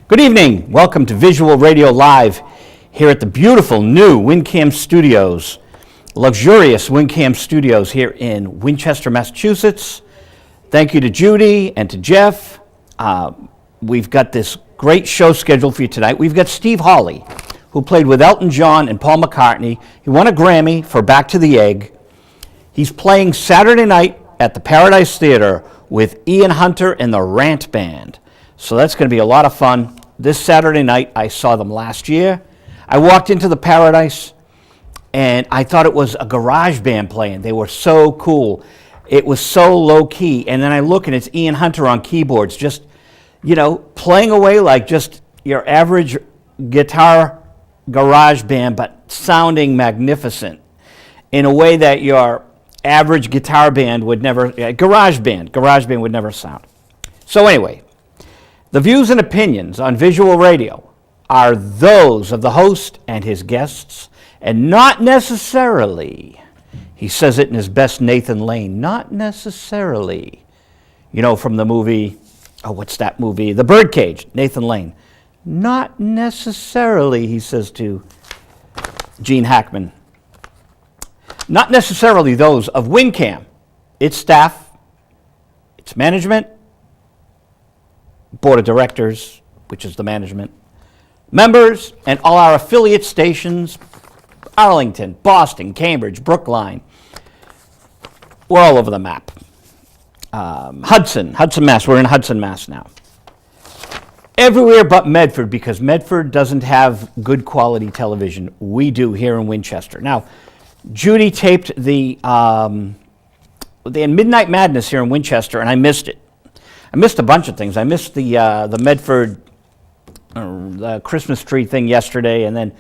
Good evening. Welcome to Visual Radio Live here at the beautiful new WinCam Studios, luxurious WinCam Studios here in Winchester, Massachusetts. Thank you to Judy and to Jeff. We've got this great show scheduled for you tonight. We've got Steve Hawley, who played with Elton John and Paul McCartney. He won a Grammy for Back to the Egg. He's playing Saturday night at the Paradise Theater with Ian Hunter and the Rant Band. So that's going to be a lot of fun. This Saturday night, I saw them last year. I walked into the Paradise, and I thought it was a garage band playing. They were so cool. It was so low-key. And then I look, and it's Ian Hunter on keyboards, just, playing away like just your average guitar garage band, but sounding magnificent in a way that your average guitar band would never, garage band would never sound. So anyway, the views and opinions on Visual Radio are those of the host and his guests, and not necessarily, he says it in his best Nathan Lane, not necessarily, from the movie, what's that movie? The Birdcage, Nathan Lane. Not necessarily, he says to Gene Hackman. Not necessarily those of WinCam, its staff, its management, board of directors, which is the management, members, and all our affiliate stations, Arlington, Boston, Cambridge, Brookline. We're all over the map. Hudson, Mass. We're in Hudson, Mass. now. Everywhere but Medford, because Medford doesn't have good quality television. We do here in Winchester. Now, Judy taped the Midnight Madness here in Winchester, and I missed it. I missed a bunch of things. I missed the Medford the Christmas tree thing yesterday, and then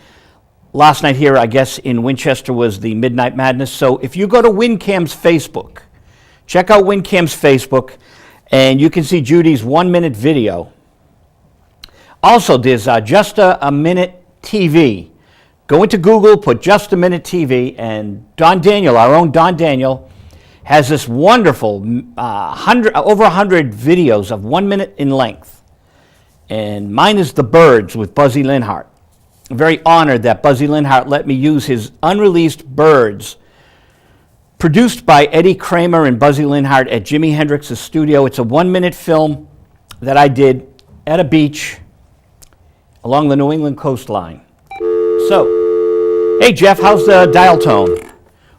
last night here, I guess, in Winchester was the Midnight Madness. So if you go to WinCam's Facebook, check out WinCam's Facebook, and you can see Judy's 1-minute video. Also, there's Just a Minute TV. Go into Google, put Just a Minute TV, and Don Daniel, our own Don Daniel, has this wonderful over 100 videos of 1 minute in length. And mine is The Birds with Buzzy Linhart. I'm very honored that Buzzy Linhart let me use his unreleased Birds, produced by Eddie Kramer and Buzzy Linhart at Jimi Hendrix's studio. It's a 1-minute film that I did at a beach along the New England coastline. So, hey Jeff, how's the dial tone?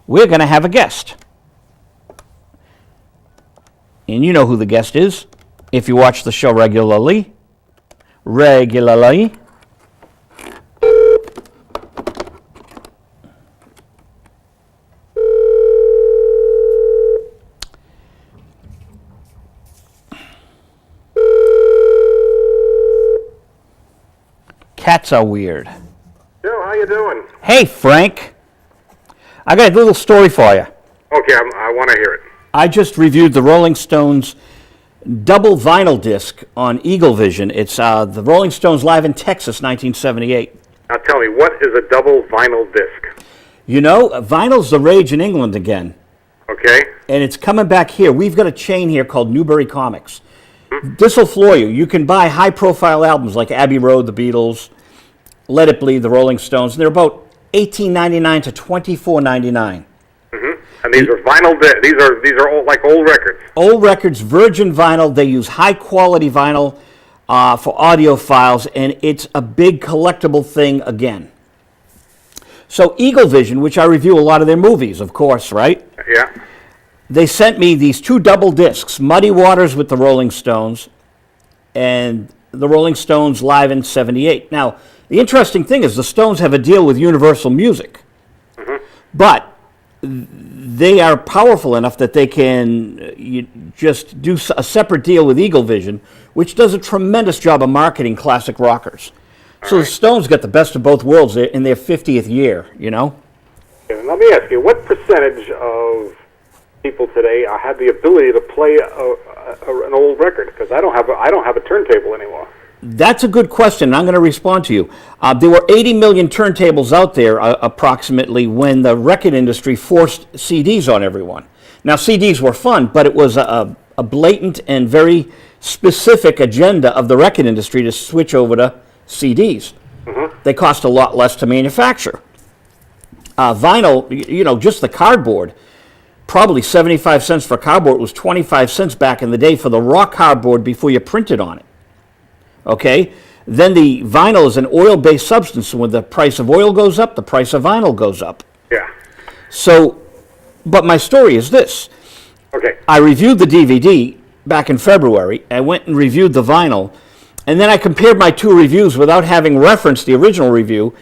We're going to have a guest. And you know who the guest is if you watch the show regularly. Cats are weird. Joe, how you doing? Hey, Frank. I got a little story for you. Okay, I want to hear it. I just reviewed the Rolling Stones double vinyl disc on Eagle Vision. It's the Rolling Stones live in Texas, 1978. Now tell me, what is a double vinyl disc? Vinyl's the rage in England again. Okay. And it's coming back here. We've got a chain here called Newbury Comics. This will floor you. You can buy high-profile albums like Abbey Road, the Beatles, Let It Bleed, the Rolling Stones, and they're about $18.99 to $24.99. And these are vinyl. These are all like old records. Old records, virgin vinyl. They use high quality vinyl for audio files, and it's a big collectible thing again. So Eagle Vision, which I review a lot of their movies, of course, right? Yeah. They sent me these 2 double discs, Muddy Waters with the Rolling Stones, and the Rolling Stones live in '78. Now, the interesting thing is the Stones have a deal with Universal Music, but they are powerful enough that they can just do a separate deal with Eagle Vision, which does a tremendous job of marketing classic rockers. So the Stones got the best of both worlds in their 50th year, And let me ask you, what percentage of people today have the ability to play an old record? Because I don't have a turntable anymore. That's a good question, and I'm going to respond to you. There were 80 million turntables out there, approximately, when the record industry forced CDs on everyone. Now, CDs were fun, but it was a blatant and very specific agenda of the record industry to switch over to CDs. They cost a lot less to manufacture. Vinyl, just the cardboard, probably 75 cents for cardboard was 25 cents back in the day for the raw cardboard before you printed on it. Okay? Then the vinyl is an oil-based substance, and when the price of oil goes up, the price of vinyl goes up. Yeah. So, but my story is this. Okay. I reviewed the DVD back in February. I went and reviewed the vinyl, and then I compared my two reviews without having referenced the original review,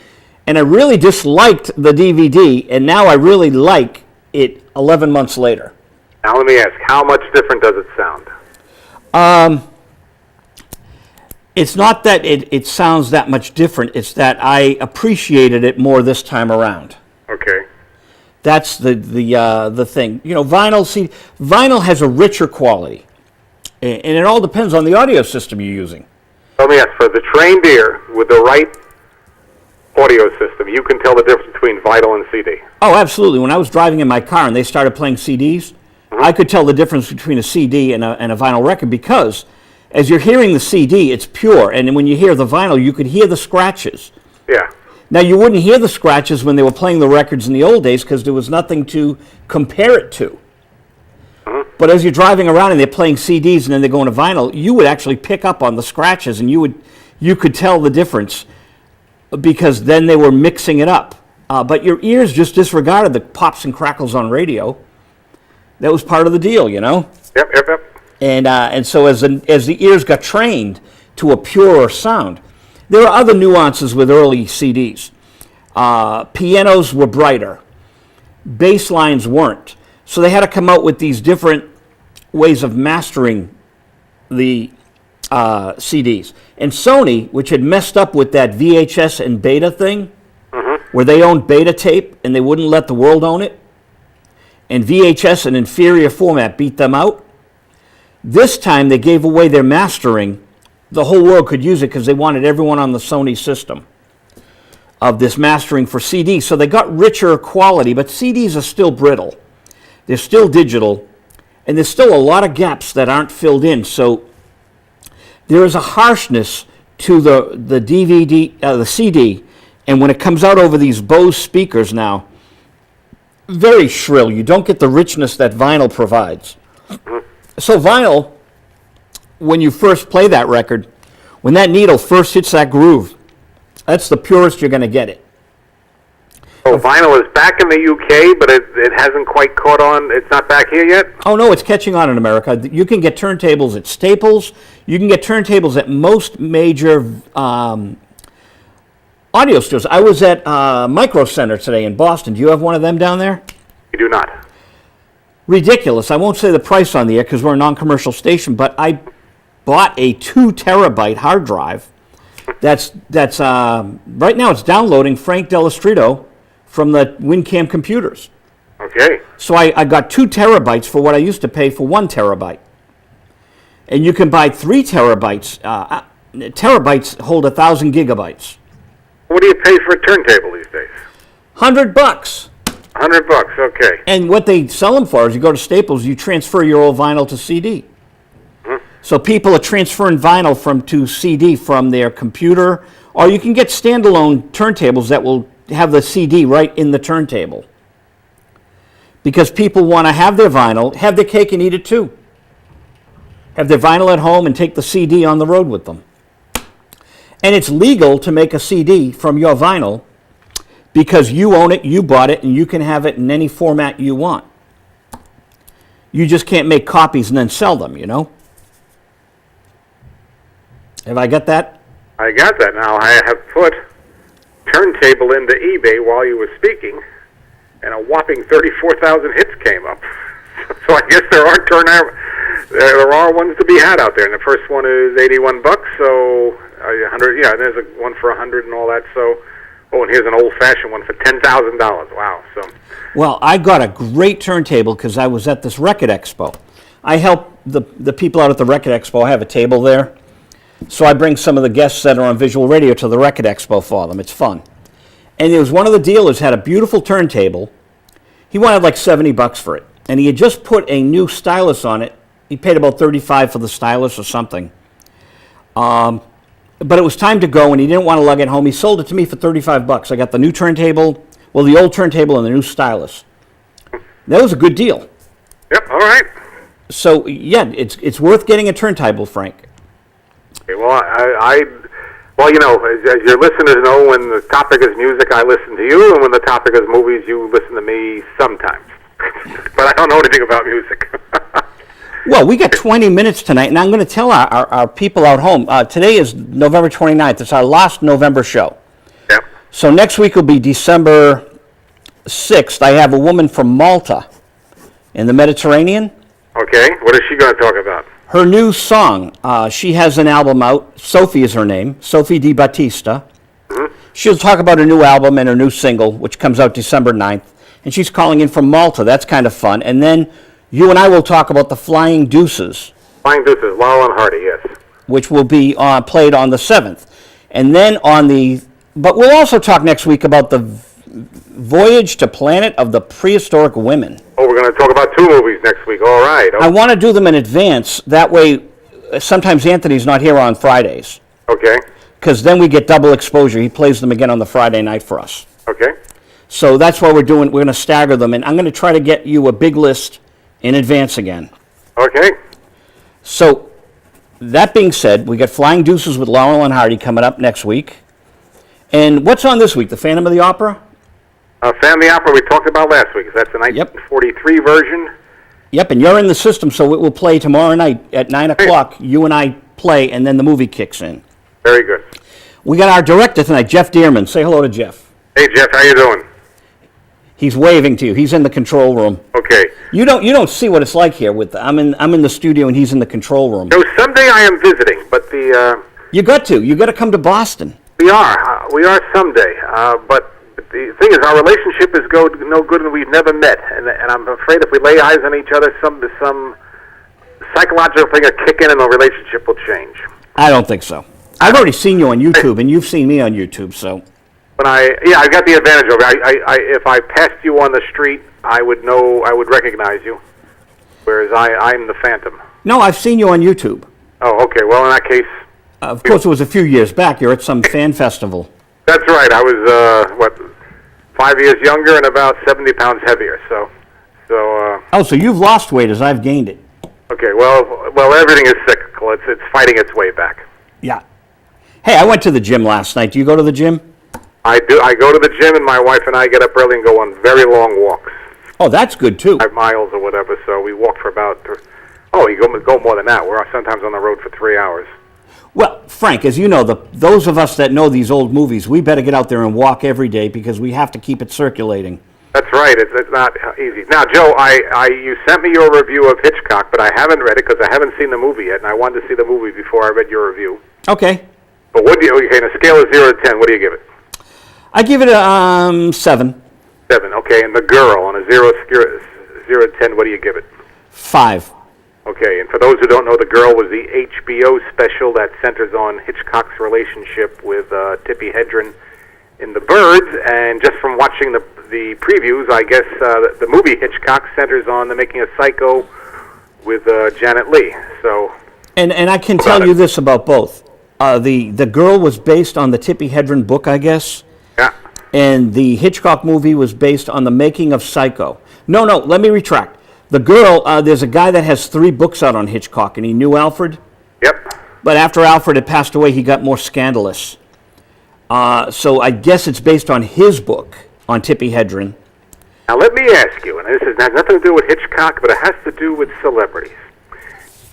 and I really disliked the DVD, and now I really like it 11 months later. Now let me ask, how much different does it sound? It's not that it sounds that much different. It's that I appreciated it more this time around. Okay. That's the thing. Vinyl has a richer quality, and it all depends on the audio system you're using. Let me ask, for the trained ear with the right audio system, you can tell the difference between vinyl and CD. Oh, absolutely. When I was driving in my car and they started playing CDs, I could tell the difference between a CD and a vinyl record, because as you're hearing the CD, it's pure, and when you hear the vinyl, you could hear the scratches. Yeah. Now, you wouldn't hear the scratches when they were playing the records in the old days because there was nothing to compare it to. But as you're driving around and they're playing CDs and then they're going to vinyl, you would actually pick up on the scratches, and you could tell the difference because then they were mixing it up. But your ears just disregarded the pops and crackles on radio. That was part of the deal, Yep. And so as the ears got trained to a purer sound, there are other nuances with early CDs. Pianos were brighter. Bass lines weren't. So they had to come out with these different ways of mastering the CDs. And Sony, which had messed up with that VHS and beta thing, where they owned beta tape and they wouldn't let the world own it, and VHS, an inferior format, beat them out. This time they gave away their mastering. The whole world could use it because they wanted everyone on the Sony system of this mastering for CD. So they got richer quality, but CDs are still brittle. They're still digital, and there's still a lot of gaps that aren't filled in. So there is a harshness to the DVD, the CD, and when it comes out over these Bose speakers now, very shrill. You don't get the richness that vinyl provides. So vinyl, when you first play that record, when that needle first hits that groove, that's the purest you're going to get it. Oh, vinyl is back in the UK, but it hasn't quite caught on. It's not back here yet? Oh, no, it's catching on in America. You can get turntables at Staples. You can get turntables at most major audio stores. I was at Micro Center today in Boston. Do you have one of them down there? We do not. Ridiculous. I won't say the price on the air because we're a non-commercial station, but I bought a 2 terabyte hard drive. That's right now it's downloading Frank Stritto from the WinCam computers. Okay. So I got 2 terabytes for what I used to pay for 1 terabyte. And you can buy 3 terabytes. Terabytes hold 1,000 gigabytes. What do you pay for a turntable these days? $100. $100, okay. And what they sell them for is you go to Staples, you transfer your old vinyl to CD. So people are transferring vinyl to CD from their computer, or you can get standalone turntables that will have the CD right in the turntable. Because people want to have their vinyl, have their cake and eat it too. Have their vinyl at home and take the CD on the road with them. And it's legal to make a CD from your vinyl because you own it, you bought it, and you can have it in any format you want. You just can't make copies and then sell them, Have I got that? I got that. Now, I have put turntable into eBay while you were speaking, and a whopping 34,000 hits came up. So I guess there are ones to be had out there, and the first one is $81, so 100. Yeah, there's one for 100 and all that. So, and here's an old-fashioned one for $10,000. Wow. So. Well, I got a great turntable because I was at this record expo. I help the people out at the record expo. I have a table there. So I bring some of the guests that are on visual radio to the record expo for them. It's fun. And there was one of the dealers had a beautiful turntable. He wanted like $70 for it. And he had just put a new stylus on it He paid about $35 for the stylus or something. But it was time to go, and he didn't want to lug it home. He sold it to me for $35. I got the new turntable, well, the old turntable and the new stylus. That was a good deal. Yep, all right. So, yeah, it's worth getting a turntable, Frank. Okay, well, well, you know, as your listeners know, when the topic is music, I listen to you, and when the topic is movies, you listen to me sometimes. But I don't know anything about music. Well, we got 20 minutes tonight, and I'm going to tell our people out home. Today is November 29th. It's our last November show. Yep. So next week will be December 6th. I have a woman from Malta in the Mediterranean. Okay, what is she going to talk about? Her new song. She has an album out. Sophie is her name, Sophie Di Battista. Mm-hmm. She'll talk about her new album and her new single, which comes out December 9th. And she's calling in from Malta. That's kind of fun. And then you and I will talk about the Flying Deuces. Flying Deuces, Laurel and Hardy, yes. Which will be played on the 7th. And then but we'll also talk next week about the Voyage to Planet of the Prehistoric Women. Oh, we're going to talk about 2 movies next week. All right. I want to do them in advance. That way, sometimes Anthony's not here on Fridays. Okay. Because then we get double exposure. He plays them again on the Friday night for us. Okay. So that's why we're going to stagger them. And I'm going to try to get you a big list in advance again. Okay. So, that being said, we got Flying Deuces with Laurel and Hardy coming up next week. And what's on this week? The Phantom of the Opera? Phantom of the Opera we talked about last week. That's the 1943 version. Yep, and you're in the system, so it will play tomorrow night at 9 o'clock. You and I play, and then the movie kicks in. Very good. We got our director tonight, Jeff Dearman. Say hello to Jeff. Hey, Jeff, how you doing? He's waving to you. He's in the control room. Okay. You don't see what it's like here. I'm in the studio and he's in the control room. So someday I am visiting, but You got to come to Boston. We are someday. But the thing is, our relationship is no good, and we've never met. And I'm afraid if we lay eyes on each other, some psychological thing will kick in, and the relationship will change. I don't think so. I've already seen you on YouTube, and you've seen me on YouTube, so. I got the advantage of it. If I passed you on the street, I would recognize you, whereas I'm the Phantom. No, I've seen you on YouTube. Oh, okay. Well, in that case, of course, it was a few years back. You're at some fan festival. That's right. I was 5 years younger and about 70 pounds heavier. So. So you've lost weight as I've gained it. Okay. Well, everything is cyclical. It's fighting its way back. Yeah. Hey, I went to the gym last night. Do you go to the gym? I do. I go to the gym, and my wife and I get up early and go on very long walks. Oh, that's good too. 5 miles or whatever. So we walk for about. You go more than that. We're sometimes on the road for 3 hours. Well, Frank, as you know, those of us that know these old movies, we better get out there and walk every day because we have to keep it circulating. That's right. It's not easy. Now, Joe, you sent me your review of Hitchcock, but I haven't read it because I haven't seen the movie yet, and I wanted to see the movie before I read your review. Okay. But on a scale of 0 to 10, what do you give it? I give it a 7. 7. Okay. And The Girl, on a 0 to 10, what do you give it? 5. Okay, and for those who don't know, The Girl was the HBO special that centers on Hitchcock's relationship with Tippi Hedren in The Birds, and just from watching the previews, I guess the movie Hitchcock centers on the making of Psycho with Janet Leigh. So, and I can tell you this about both. The Girl was based on the Tippi Hedren book, I guess. Yeah. And the Hitchcock movie was based on the making of Psycho. No, let me retract. The Girl, there's a guy that has 3 books out on Hitchcock, and he knew Alfred. Yep. But after Alfred had passed away, he got more scandalous. So I guess it's based on his book, on Tippi Hedren. Now let me ask you, and this has nothing to do with Hitchcock, but it has to do with celebrities.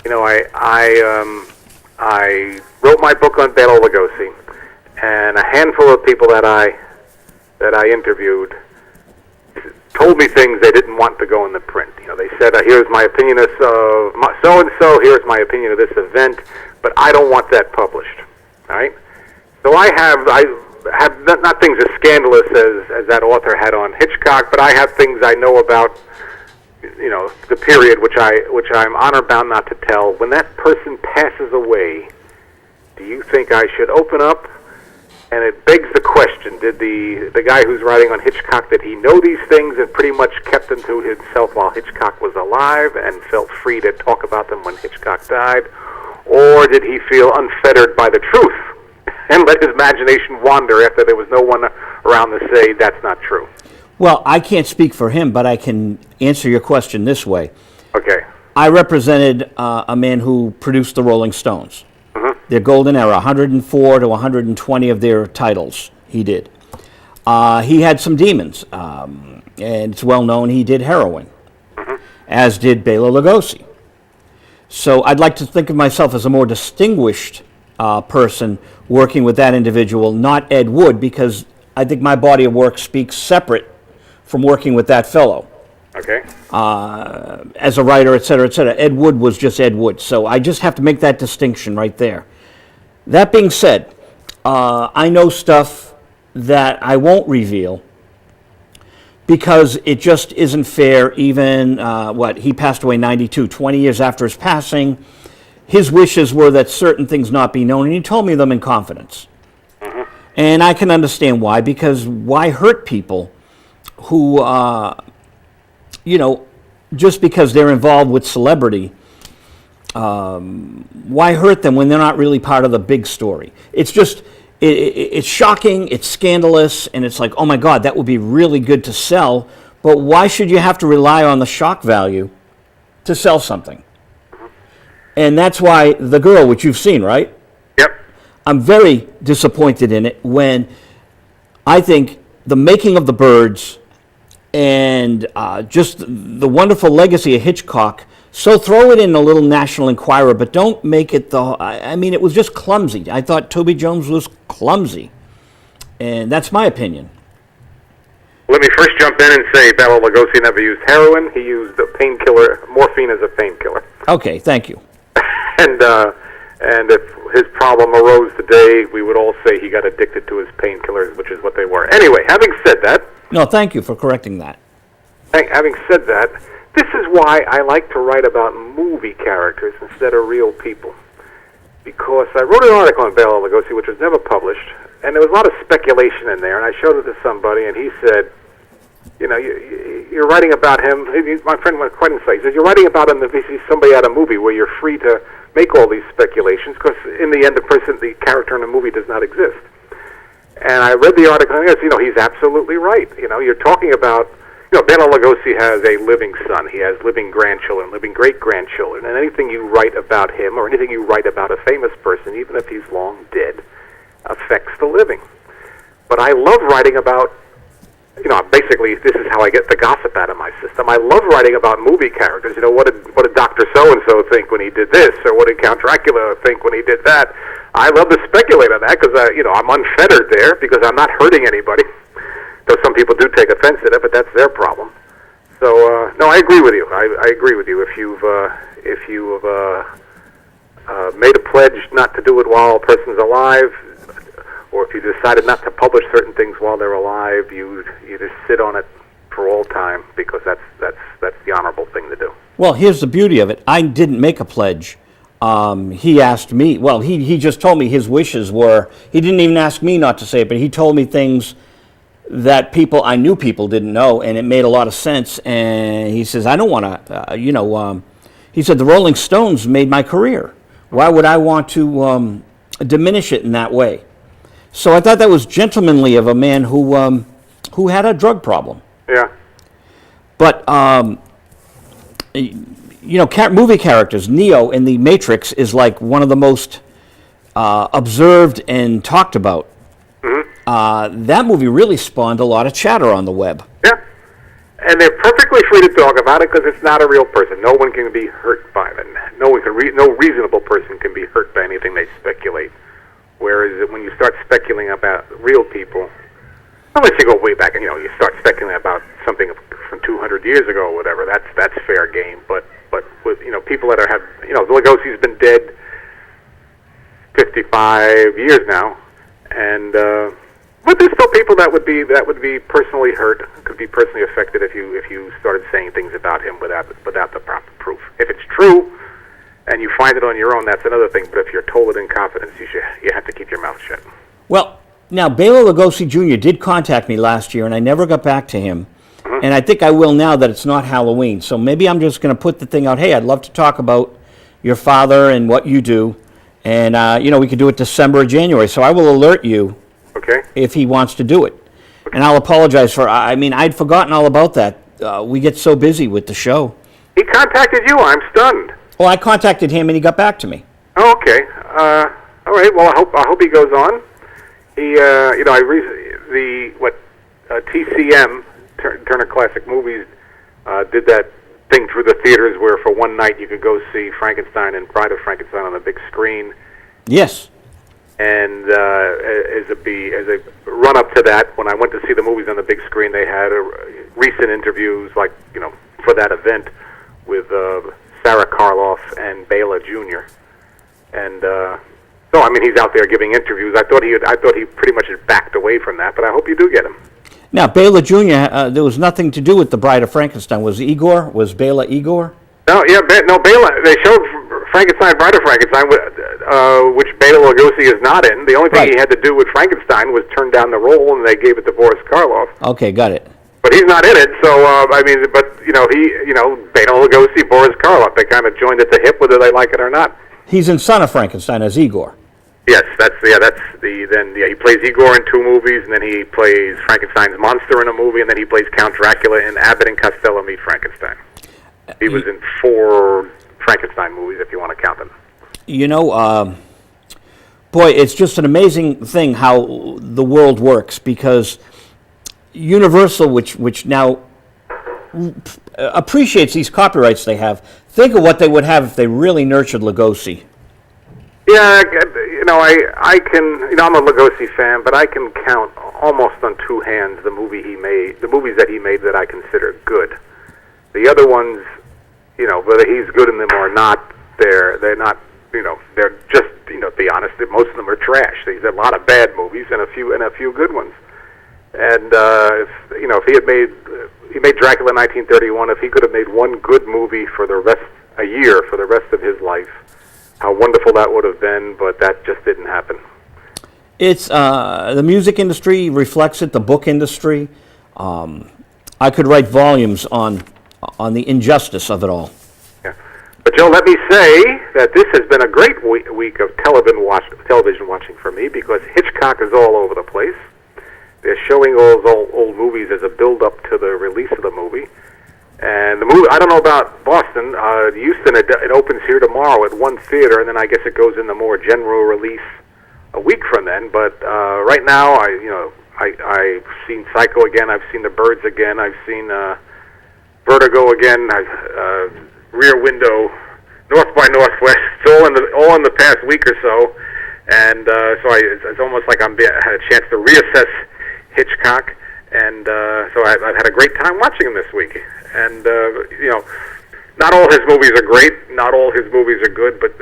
You know, I wrote my book on Bela Lugosi, and a handful of people that I interviewed told me things they didn't want to go in the print. You know, they said, "Here's my opinion of so and so. Here's my opinion of this event," but I don't want that published. All right. So I have not things as scandalous as that author had on Hitchcock, but I have things I know about. You know, the period which I'm honor bound not to tell. When that person passes away, do you think I should open up And it begs the question, did the guy who's writing on Hitchcock, did he know these things and pretty much kept them to himself while Hitchcock was alive and felt free to talk about them when Hitchcock died? Or did he feel unfettered by the truth and let his imagination wander after there was no one around to say that's not true? Well, I can't speak for him, but I can answer your question this way. Okay. I represented a man who produced the Rolling Stones. Their golden era, 104 to 120 of their titles he did. He had some demons, and it's well known he did heroin, as did Bela Lugosi. So I'd like to think of myself as a more distinguished person working with that individual, not Ed Wood, because I think my body of work speaks separate from working with that fellow. Okay. As a writer, et cetera, et cetera. Ed Wood was just Ed Wood. So I just have to make that distinction right there. That being said, I know stuff that I won't reveal because it just isn't fair. Even, he passed away in 92, 20 years after his passing. His wishes were that certain things not be known, and he told me them in confidence. And I can understand why, because why hurt people who, just because they're involved with celebrity, why hurt them when they're not really part of the big story? It's just, it's shocking, it's scandalous, and it's like, oh my God, that would be really good to sell, but why should you have to rely on the shock value to sell something? And that's why The Girl, which you've seen, right? Yep. I'm very disappointed in it when I think the making of the Birds and just the wonderful legacy of Hitchcock, so throw it in a little National Enquirer, but don't make it it was just clumsy. I thought Toby Jones was clumsy, and that's my opinion. Let me first jump in and say Bela Lugosi never used heroin. He used a painkiller, morphine as a painkiller. Okay, thank you. And if his problem arose today, we would all say he got addicted to his painkillers, which is what they were. Anyway, having said that... No, thank you for correcting that. Having said that, this is why I like to write about movie characters instead of real people. Because I wrote an article on Bela Lugosi, which was never published, and there was a lot of speculation in there, and I showed it to somebody, and he said, you're writing about him. My friend went quite inside. He says, you're writing about him if he sees somebody at a movie where you're free to make all these speculations, because in the end, the character in the movie does not exist. And I read the article, and I guess, he's absolutely right. You're talking about, Bela Lugosi has a living son. He has living grandchildren, living great-grandchildren, and anything you write about him or anything you write about a famous person, even if he's long dead, affects the living. But I love writing about, basically this is how I get the gossip out of my system. I love writing about movie characters. What did Dr. So-and-so think when he did this, or what did Count Dracula think when he did that? I love to speculate on that because, I'm unfettered there because I'm not hurting anybody. Though some people do take offense at it, but that's their problem. So, no, I agree with you. I agree with you. If you've made a pledge not to do it while a person's alive, or if you decided not to publish certain things while they're alive, you just sit on it for all time because that's the honorable thing to do. Well, here's the beauty of it. I didn't make a pledge. He asked me. Well, he just told me his wishes were. He didn't even ask me not to say it, but he told me things that I knew people didn't know, and it made a lot of sense. And he says, I don't want to. He said the Rolling Stones made my career. Why would I want to diminish it in that way? So I thought that was gentlemanly of a man who had a drug problem. Yeah. But movie characters. Neo in the Matrix is like one of the most observed and talked about. Mm-hmm. That movie really spawned a lot of chatter on the web. Yeah. And they're perfectly free to talk about it because it's not a real person. No one can be hurt by them. No reasonable person can be hurt by anything they speculate. Whereas when you start speculating about real people, unless you go way back and you start speculating about something from 200 years ago or whatever, that's fair game. But with people that have Lugosi's been dead 55 years now, and but there's still people that would be personally hurt, could be personally affected if you started saying things about him without the proper proof. If it's true and you find it on your own, that's another thing. But if you're told it in confidence, you have to keep your mouth shut. Well, Now, Bela Lugosi Jr. did contact me last year, and I never got back to him. Mm-hmm. And I think I will now that it's not Halloween. So maybe I'm just going to put the thing out, hey, I'd love to talk about your father and what you do. And, we could do it December or January. So I will alert you Okay. if he wants to do it. And I'll apologize for, I'd forgotten all about that. We get so busy with the show. He contacted you. I'm stunned. Well, I contacted him, and he got back to me. Oh, okay. All right. Well, I hope he goes on. He, TCM, Turner Classic Movies, did that thing through the theaters where for one night you could go see Frankenstein and Bride of Frankenstein on the big screen. Yes. And as a run up to that, when I went to see the movies on the big screen, they had recent interviews, for that event with Sarah Karloff and Bela Jr. And he's out there giving interviews. I thought he pretty much had backed away from that, but I hope you do get him. Now, Bela Jr., there was nothing to do with the Bride of Frankenstein. Was Bela Igor? No, yeah, Bela. They showed Frankenstein, Bride of Frankenstein, which Bela Lugosi is not in. The only thing he had to do with Frankenstein was turn down the role, and they gave it to Boris Karloff. Okay, got it. But he's not in it, so Bela Lugosi, Boris Karloff, they kind of joined at the hip, whether they like it or not. He's in Son of Frankenstein as Igor. Yes, he plays Igor in 2 movies, and then he plays Frankenstein's monster in a movie, and then he plays Count Dracula in Abbott and Costello Meet Frankenstein. He was in 4 Frankenstein movies, if you want to count them. Boy, it's just an amazing thing how the world works, because Universal, which now appreciates these copyrights they have, think of what they would have if they really nurtured Lugosi. Yeah, I can. I'm a Lugosi fan, but I can count almost on 2 hands the movies that he made that I consider good. The other ones, whether he's good in them or not, they're not. They're just. To be honest, most of them are trash. There's a lot of bad movies and a few good ones. And if he made Dracula in 1931, if he could have made one good movie for the rest of his life, how wonderful that would have been, but that just didn't happen. It's the music industry reflects it, the book industry. I could write volumes on the injustice of it all. Yeah. But Joe, let me say that this has been a great week of television watching for me, because Hitchcock is all over the place. They're showing all those old movies as a build-up to the release of the movie. And the movie, I don't know about Boston. Houston, it opens here tomorrow at one theater, and then I guess it goes in the more general release a week from then. But right now, I've seen Psycho again. I've seen The Birds again. I've seen Vertigo again. Rear Window, North by Northwest. It's all in the past week or so, and it's almost like I had a chance to reassess Hitchcock. And so I've had a great time watching him this week. And not all his movies are great, not all his movies are good, but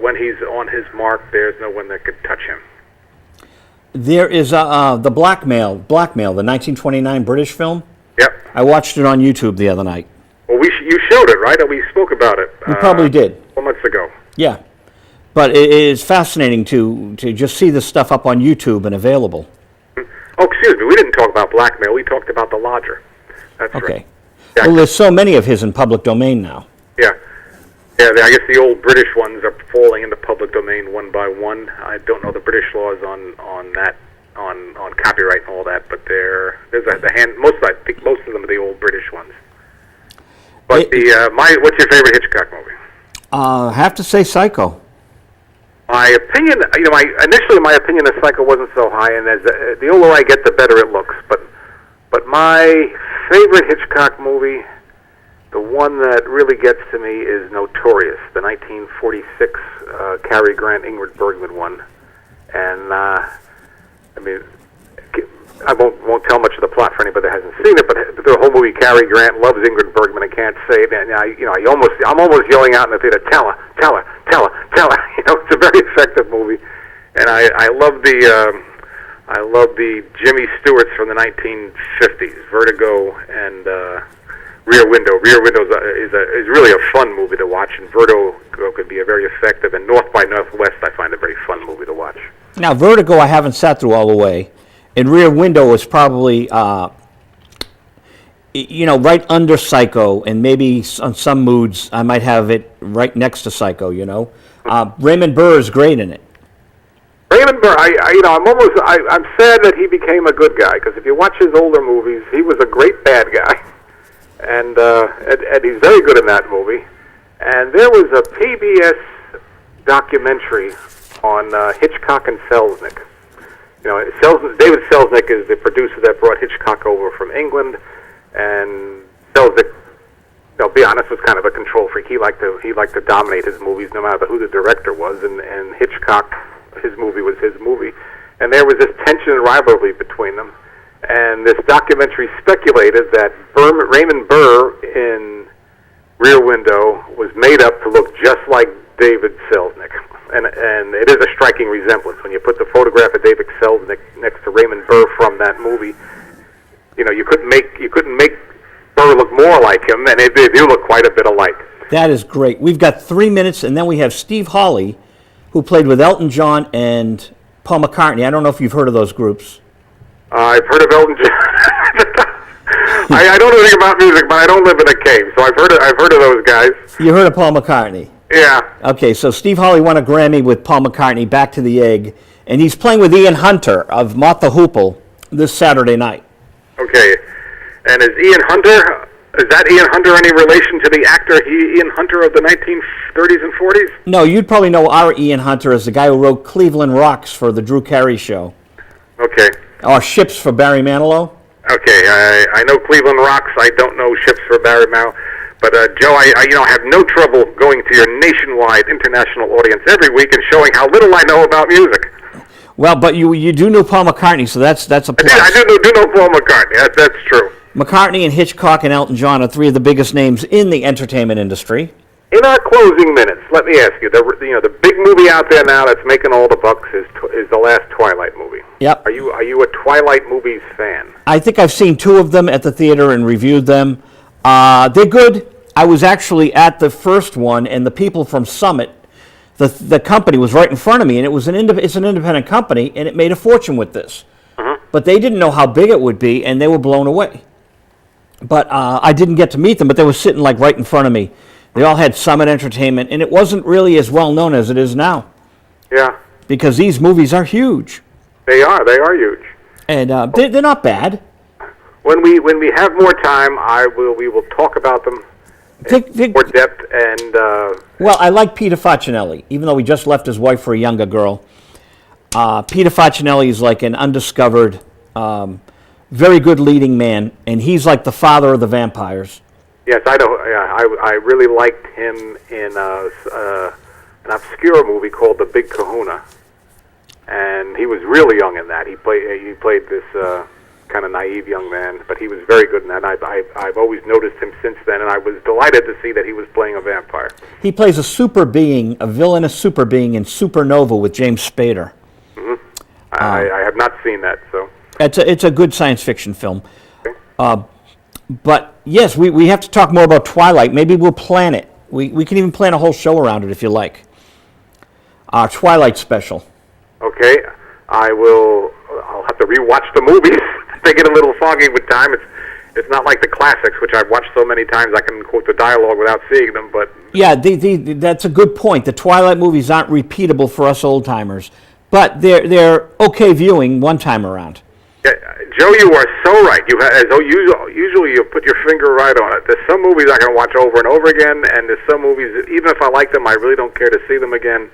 when he's on his mark, there's no one that could touch him. There is the Blackmail, the 1929 British film. Yep. I watched it on YouTube the other night. Well, you showed it, right? We spoke about it. We probably did. 4 months ago. Yeah, but it is fascinating to just see this stuff up on YouTube and available. Oh, excuse me. We didn't talk about Blackmail. We talked about The Lodger. That's okay. Right. Yeah, well, there's so many of his in public domain now. Yeah. I guess the old British ones are falling into public domain one by one. I don't know the British laws on that, on copyright and all that, but there's a hand. I think most of them are the old British ones. But what's your favorite Hitchcock movie? I have to say Psycho. My opinion, initially my opinion of Psycho wasn't so high, and the older I get, the better it looks. But my favorite Hitchcock movie, the one that really gets to me, is Notorious, the 1946 Cary Grant, Ingrid Bergman one. And I won't tell much of the plot for anybody that hasn't seen it, but the whole movie, Cary Grant loves Ingrid Bergman and can't say it. And I'm almost yelling out in the theater, tell her. It's a very effective movie, and I love the Jimmy Stewarts from the 1950s, Vertigo and Rear Window. Rear Window is really a fun movie to watch, and Vertigo could be a very effective. And North by Northwest, I find a very fun movie to watch. Now, Vertigo I haven't sat through all the way, and Rear Window was probably, right under Psycho, and maybe on some moods I might have it right next to Psycho, Raymond Burr is great in it. Raymond Burr, I'm sad that he became a good guy, because if you watch his older movies, he was a great bad guy, and he's very good in that movie. And there was a PBS documentary on Hitchcock and Selznick. David Selznick is the producer that brought Hitchcock over from England, and Selznick, I'll be honest, was kind of a control freak. He liked to dominate his movies, no matter who the director was, and Hitchcock, his movie was his movie, and there was this tension and rivalry between them. And this documentary speculated that Raymond Burr in Rear Window was made up to look just like David Selznick. And it is a striking resemblance when you put the photograph of David Selznick next to Raymond Burr from that movie. You couldn't make Burr look more like him, and they do look quite a bit alike. That is great. We've got 3 minutes, and then we have Steve Hawley, who played with Elton John and Paul McCartney. I don't know if you've heard of those groups. I've heard of Elton John. I don't know anything about music, but I don't live in a cave, so I've heard of those guys. You heard of Paul McCartney? Yeah. Okay, so Steve Hawley won a Grammy with Paul McCartney, Back to the Egg, and he's playing with Ian Hunter of Mott the Hoople this Saturday night. Okay, and is that Ian Hunter any relation to the actor Ian Hunter of the 1930s and 40s? No, you'd probably know our Ian Hunter as the guy who wrote Cleveland Rocks for the Drew Carey Show. Okay. Or Ships for Barry Manilow. Okay, I know Cleveland Rocks. I don't know Ships for Barry Manilow. But Joe, I have no trouble going to your nationwide international audience every week and showing how little I know about music. Well, but you do know Paul McCartney, so that's a plus. I do know Paul McCartney. That's true. McCartney and Hitchcock and Elton John are 3 of the biggest names in the entertainment industry. In our closing minutes, let me ask you: the big movie out there now that's making all the bucks is the last Twilight movie. Yep. Are you a Twilight movies fan? I think I've seen 2 of them at the theater and reviewed them. They're good. I was actually at the first one, and the people from Summit, the company, was right in front of me, and it's an independent company, and it made a fortune with this. But they didn't know how big it would be, and they were blown away. But I didn't get to meet them, but they were sitting like right in front of me. They all had Summit Entertainment, and it wasn't really as well known as it is now. Yeah. Because these movies are huge. They are huge. And they're not bad. When we have more time, we will talk about them in more depth. And well, I like Peter Facinelli, even though he just left his wife for a younger girl. Peter Facinelli is like an undiscovered, very good leading man, and he's like the father of the vampires. Yes, I know. Yeah, I really liked him in an obscure movie called The Big Kahuna, and he was really young in that. He played this kind of naive young man, but he was very good in that. I've always noticed him since then, and I was delighted to see that he was playing a vampire. He plays a villainous super being in Supernova with James Spader. Mm-hmm. I have not seen that, so it's a good science fiction film. Okay. But yes, we have to talk more about Twilight. Maybe we'll plan it. We can even plan a whole show around it if you like. Our Twilight special. Okay, I'll have to rewatch the movies. They get a little foggy with time. It's not like the classics, which I've watched so many times I can quote the dialogue without seeing them. But yeah, that's a good point. The Twilight movies aren't repeatable for us old timers, but they're okay viewing one time around. Yeah, Joe, you are so right. Usually you put your finger right on it. There's some movies I can watch over and over again, and there's some movies that, even if I like them, I really don't care to see them again.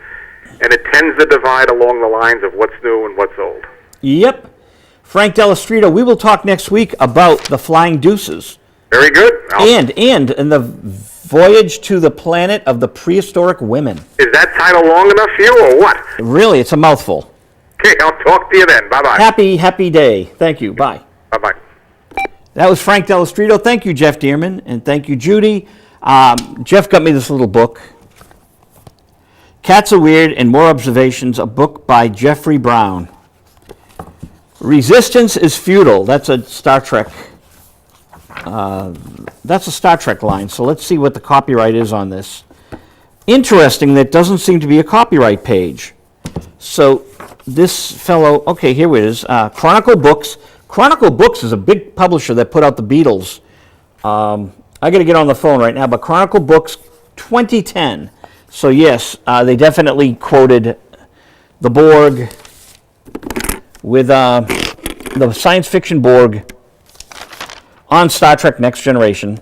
And it tends to divide along the lines of what's new and what's old. Yep. Frank Dello Stritto, we will talk next week about the Flying Deuces. Very good. And the Voyage to the Planet of the Prehistoric Women. Is that title long enough for you, or what? Really, it's a mouthful. Okay, I'll talk to you then. Bye-bye. Happy day. Thank you. Bye. Bye-bye. That was Frank Dello Stritto. Thank you, Jeff Dearman, and thank you, Judy. Jeff got me this little book. Cats Are Weird and More Observations, a book by Jeffrey Brown. Resistance is futile. That's a Star Trek. That's a Star Trek line. So let's see what the copyright is on this. Interesting, that doesn't seem to be a copyright page. So this fellow, okay, here it is, Chronicle Books. Chronicle Books is a big publisher that put out the Beatles. I got to get on the phone right now, but Chronicle Books 2010. So yes, they definitely quoted the Borg with the science fiction Borg on Star Trek Next Generation.